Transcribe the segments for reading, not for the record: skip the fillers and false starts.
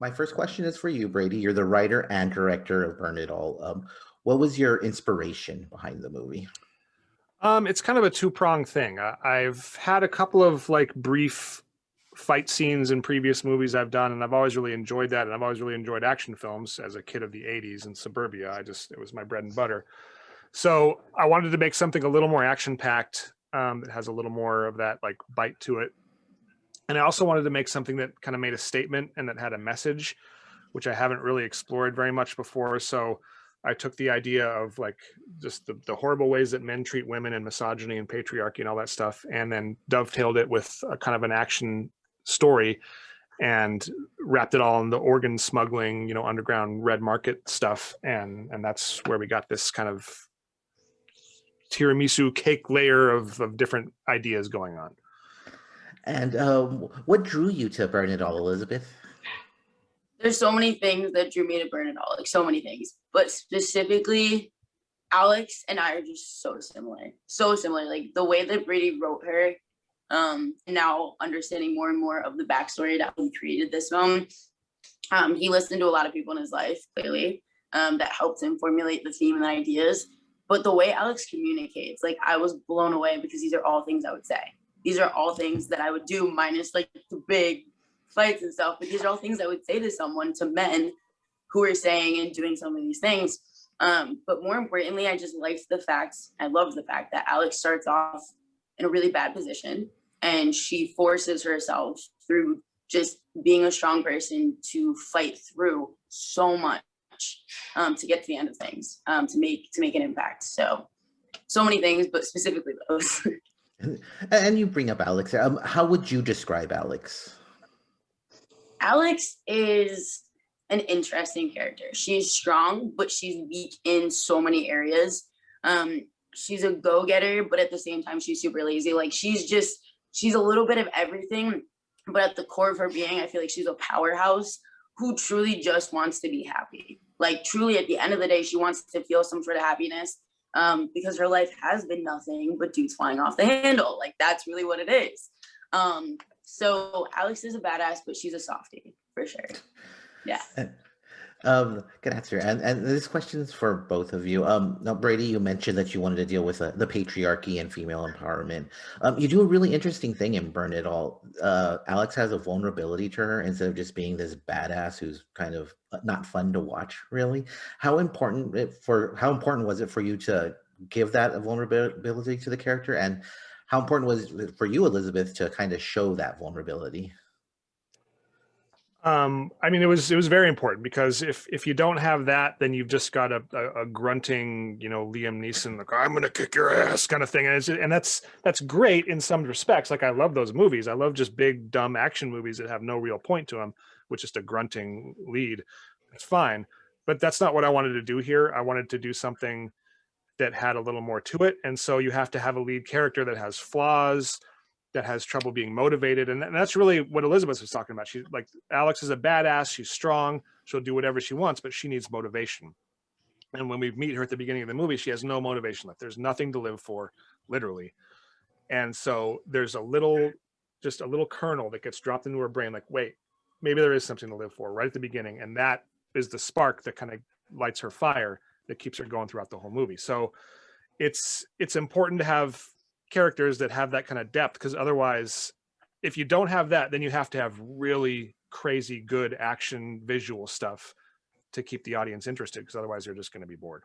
My first question is for you, Brady. You're the writer and director of Bernadol. What was your inspiration behind the movie? It's kind of a two-pronged thing. I've had a couple of like brief fight scenes in previous movies I've done, and I've always really enjoyed that. And I've always really enjoyed action films as a kid of the 80s in suburbia. It was my bread and butter. So I wanted to make something a little more action-packed, that has a little more of that like bite to it. And I also wanted to make something that kind of made a statement and that had a message, which I haven't really explored very much before. So I took the idea of like just the horrible ways that men treat women and misogyny and patriarchy and all that stuff, and then dovetailed it with a kind of an action story and wrapped it all in the organ smuggling, underground red market stuff. And that's where we got this kind of tiramisu cake layer of different ideas going on. And what drew you to Bernadol, Elizabeth? There's so many things that drew me to Bernadol, like so many things, but specifically Alex and I are just so similar. So similar. Like the way that Brady wrote her, and now understanding more and more of the backstory that he created this film. He listened to a lot of people in his life, clearly, that helped him formulate the theme and the ideas. But the way Alex communicates, like I was blown away because these are all things I would say. These are all things that I would do, minus like the big fights and stuff. But these are all things I would say to someone, to men who are saying and doing some of these things. But more importantly, I just liked the fact, I loved the fact that Alex starts off in a really bad position and she forces herself through just being a strong person to fight through so much to get to the end of things, to make an impact. So many things, but specifically those. And you bring up Alex. How would you describe Alex? Alex is an interesting character. She's strong, but she's weak in so many areas. She's a go-getter, but at the same time, she's super lazy. Like she's a little bit of everything, but at the core of her being, I feel like she's a powerhouse who truly just wants to be happy. Like truly at the end of the day, she wants to feel some sort of happiness, because her life has been nothing but dudes flying off the handle. Like that's really what it is. So Alex is a badass, but she's a softie for sure. Yeah. Good answer. And this question is for both of you. Now, Brady, you mentioned that you wanted to deal with the patriarchy and female empowerment. You do a really interesting thing in Burn It All. Alex has a vulnerability to her instead of just being this badass who's kind of not fun to watch, really. How important was it for you to give that vulnerability to the character? And how important was it for you, Elizabeth, to kind of show that vulnerability? I mean, it was very important because if you don't have that, then you've just got a grunting, Liam Neeson, like I'm gonna kick your ass kind of thing, and that's great in some respects. Like I love those movies. I love just big dumb action movies that have no real point to them, with just a grunting lead. It's fine, but that's not what I wanted to do here. I wanted to do something that had a little more to it, and so you have to have a lead character that has flaws, that has trouble being motivated. And that's really what Elizabeth was talking about. She's like, Alex is a badass. She's strong. She'll do whatever she wants, but she needs motivation. And when we meet her at the beginning of the movie, she has no motivation left. There's nothing to live for, literally. And so there's just a little kernel that gets dropped into her brain. Like, wait, maybe there is something to live for right at the beginning. And that is the spark that kind of lights her fire that keeps her going throughout the whole movie. So it's important to have characters that have that kind of depth, because otherwise, if you don't have that, then you have to have really crazy good action visual stuff to keep the audience interested, because otherwise they're just going to be bored.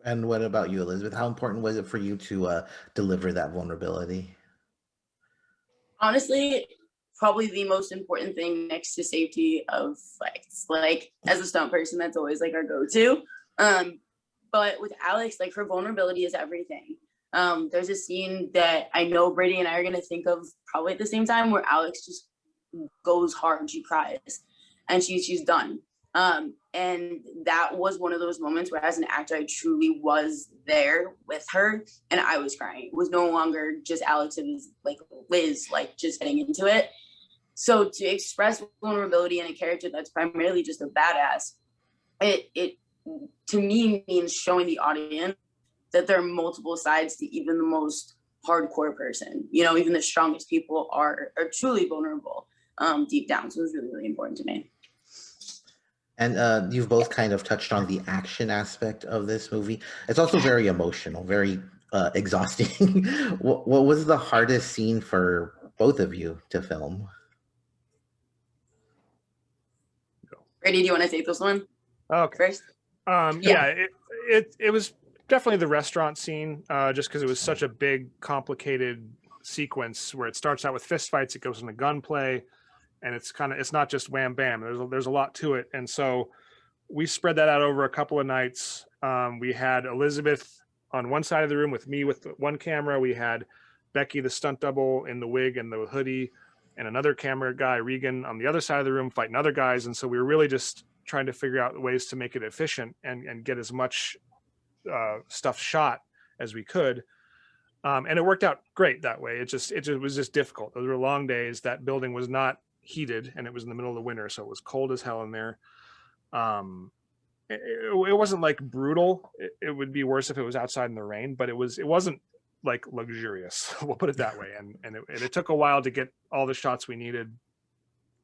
And what about you, Elizabeth? How important was it for you to deliver that vulnerability? Honestly, probably the most important thing next to safety of fights. Like as a stunt person, that's always like our go-to. But with Alex, like her vulnerability is everything. There's a scene that I know Brady and I are gonna think of probably at the same time where Alex just goes hard, she cries, and she's done. And that was one of those moments where as an actor, I truly was there with her and I was crying. It was no longer just Alex, it was like Liz, like just getting into it. So to express vulnerability in a character that's primarily just a badass, it to me means showing the audience that there are multiple sides to even the most hardcore person. Even the strongest people are truly vulnerable deep down. So it was really, really important to me. And you've both kind of touched on the action aspect of this movie. It's also very emotional, very exhausting. What was the hardest scene for both of you to film? Brady, do you want to take this one first? Yeah, it was definitely the restaurant scene, just because it was such a big, complicated sequence where it starts out with fistfights, it goes into gunplay, and it's not just wham bam. There's a lot to it, and so we spread that out over a couple of nights. We had Elizabeth on one side of the room with me with one camera. We had Becky, the stunt double, in the wig and the hoodie, and another camera guy, Regan, on the other side of the room fighting other guys. And so we were really just trying to figure out ways to make it efficient and get as much stuff shot as we could. And it worked out great that way. It was just difficult. Those were long days. That building was not heated, and it was in the middle of the winter, so it was cold as hell in there. It wasn't like brutal. It would be worse if it was outside in the rain, but it wasn't like luxurious. We'll put it that way. And it took a while to get all the shots we needed.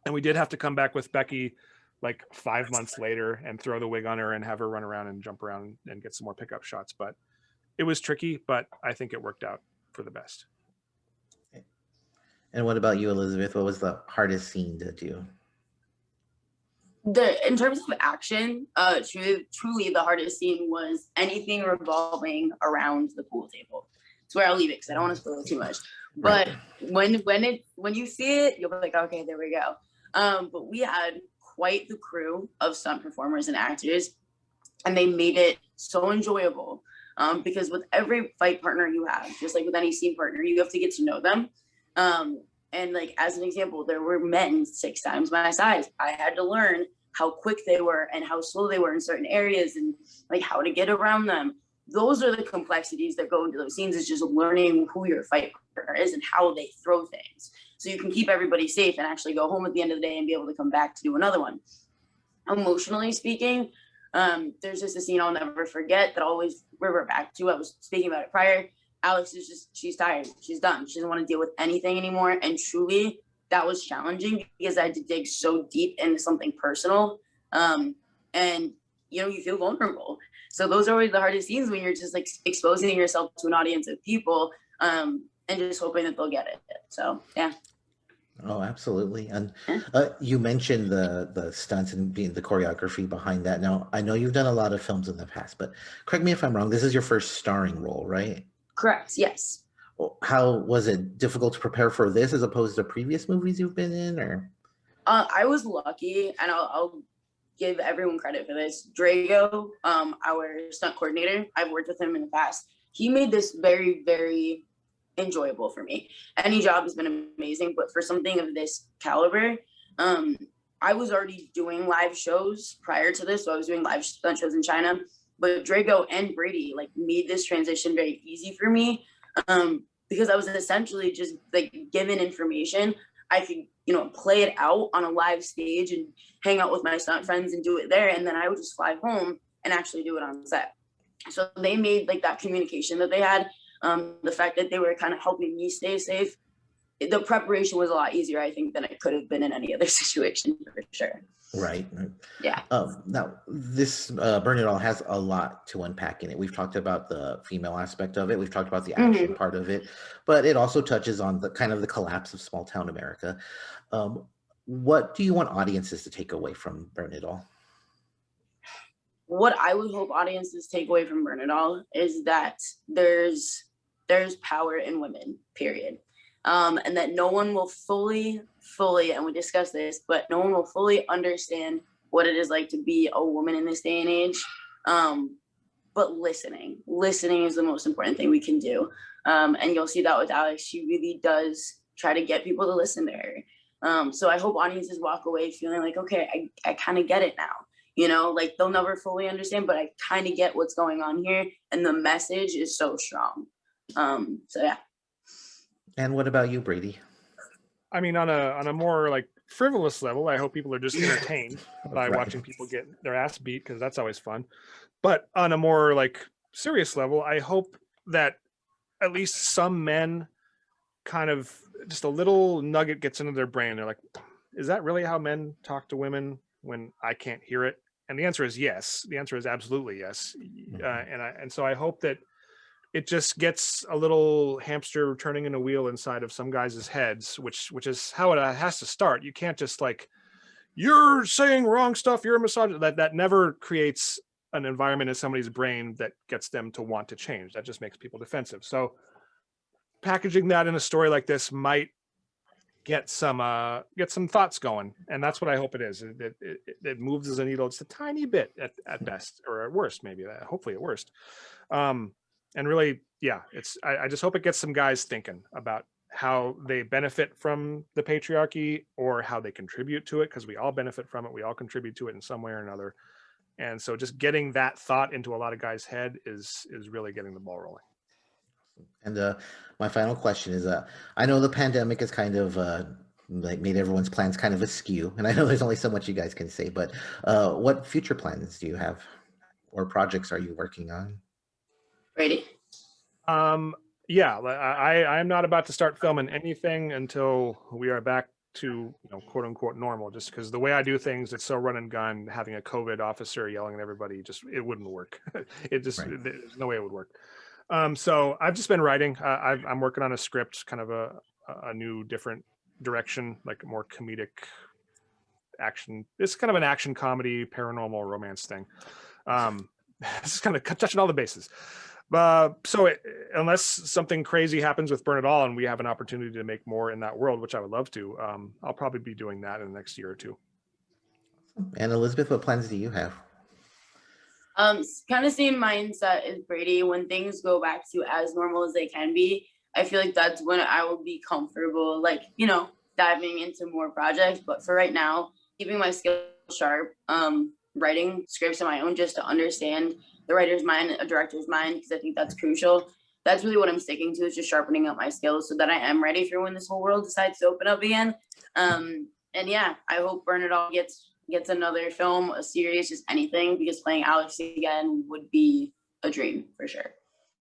And we did have to come back with Becky like 5 months later and throw the wig on her and have her run around and jump around and get some more pickup shots. But it was tricky, but I think it worked out for the best. And what about you, Elizabeth? What was the hardest scene to do? In terms of action, truly the hardest scene was anything revolving around the pool table. That's where I'll leave it because I don't want to spoil too much. But right. when you see it, you'll be like, okay, there we go. But we had quite the crew of stunt performers and actors, and they made it so enjoyable. Because with every fight partner you have, just like with any scene partner, you have to get to know them. And like, as an example, there were men 6 times my size. I had to learn how quick they were and how slow they were in certain areas and like how to get around them. Those are the complexities that go into those scenes, is just learning who your fight partner is and how they throw things. So you can keep everybody safe and actually go home at the end of the day and be able to come back to do another one. Emotionally speaking, there's just a scene I'll never forget that I'll always revert back to. I was speaking about it prior. Alex is she's tired. She's done. She doesn't want to deal with anything anymore. And truly, that was challenging because I had to dig so deep into something personal. And, you feel vulnerable. So those are always the hardest scenes, when you're just like exposing yourself to an audience of people and just hoping that they'll get it. So, yeah. Oh, absolutely. And you mentioned the stunts and being the choreography behind that. Now, I know you've done a lot of films in the past, but correct me if I'm wrong, this is your first starring role, right? Correct. Yes. How was it difficult to prepare for this as opposed to previous movies you've been in, or? I was lucky, and I'll give everyone credit for this. Drago, our stunt coordinator, I've worked with him in the past. He made this very, very enjoyable for me. Any job has been amazing, but for something of this caliber, I was already doing live shows prior to this. So I was doing live stunt shows in China, but Drago and Brady like made this transition very easy for me. Because I was essentially just like given information. I could, play it out on a live stage and hang out with my stunt friends and do it there. And then I would just fly home and actually do it on set. So they made like that communication that they had, the fact that they were kind of helping me stay safe. The preparation was a lot easier, I think, than it could have been in any other situation, for sure. Right. Yeah. Now, this Bernadol has a lot to unpack in it. We've talked about the female aspect of it. We've talked about the action part of it, but it also touches on the kind of the collapse of small town America. What do you want audiences to take away from Bernadol? What I would hope audiences take away from Bernadol is that there's power in women, period. And that no one will fully, and we discussed this, but no one will fully understand what it is like to be a woman in this day and age. But listening is the most important thing we can do. And you'll see that with Alex. She really does try to get people to listen to her. So I hope audiences walk away feeling like, okay, I kind of get it now. Like they'll never fully understand, but I kind of get what's going on here. And the message is so strong. So yeah. And what about you, Brady? I mean, on a more like frivolous level, I hope people are just entertained by watching people get their ass beat, because that's always fun. But on a more like serious level, I hope that at least some men kind of just a little nugget gets into their brain. They're like, is that really how men talk to women when I can't hear it? And the answer is yes. The answer is absolutely yes. And so I hope that it just gets a little hamster turning in a wheel inside of some guys' heads, which is how it has to start. You can't just like, you're saying wrong stuff, you're a misogynist. That never creates an environment in somebody's brain that gets them to want to change. That just makes people defensive. So packaging that in a story like this might get some thoughts going, and that's what I hope it is. It moves as a needle. It's a tiny bit at best, or at worst, maybe. Hopefully at worst. And really, yeah, I just hope it gets some guys thinking about how they benefit from the patriarchy or how they contribute to it, because we all benefit from it. We all contribute to it in some way or another. And so just getting that thought into a lot of guys' head is really getting the ball rolling. And my final question is, I know the pandemic has kind of like made everyone's plans kind of askew, and I know there's only so much you guys can say, but what future plans do you have, or projects are you working on? Brady. Yeah, I'm not about to start filming anything until we are back to, quote unquote normal, just because the way I do things, it's so run and gun. Having a COVID officer yelling at everybody, it wouldn't work. Right. There's no way it would work. So I've just been writing. I'm working on a script, kind of a new, different direction, like more comedic action. It's kind of an action comedy, paranormal romance thing. This is kind of touching all the bases. Unless something crazy happens with Bernadol and we have an opportunity to make more in that world, which I would love to, I'll probably be doing that in the next year or two. And Elizabeth, what plans do you have? Kind of same mindset as Brady. When things go back to as normal as they can be, I feel like that's when I will be comfortable, like, diving into more projects. But for right now, keeping my skills sharp, writing scripts on my own just to understand the writer's mind, a director's mind, because I think that's crucial. That's really what I'm sticking to, is just sharpening up my skills so that I am ready for when this whole world decides to open up again. And yeah, I hope Bernadol gets another film, a series, just anything, because playing Alex again would be a dream for sure.